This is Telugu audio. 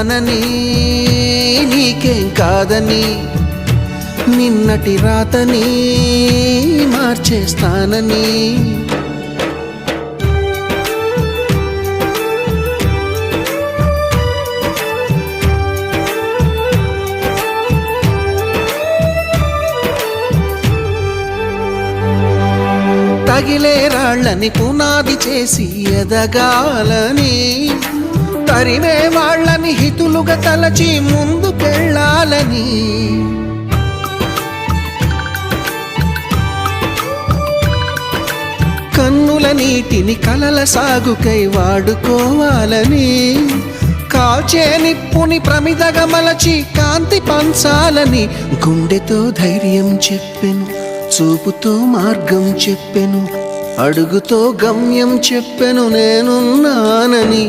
ఉన్నానని నీకేం కాదని నిన్నటి రాతని మార్చేస్తానని తగిలే రాళ్ళని పునాది చేసి ఎదగాలని తరిమే వాళ్ళని హితులుగా తలచి ముందుకెళ్ళాలని కన్నుల నీటిని కలల సాగుకై వాడుకోవాలని కాల్చే నిప్పుని ప్రమిదగా మలచి కాంతి పంచాలని గుండెతో ధైర్యం చెప్పెను చూపుతో మార్గం చెప్పెను అడుగుతో గమ్యం చెప్పెను నేనున్నానని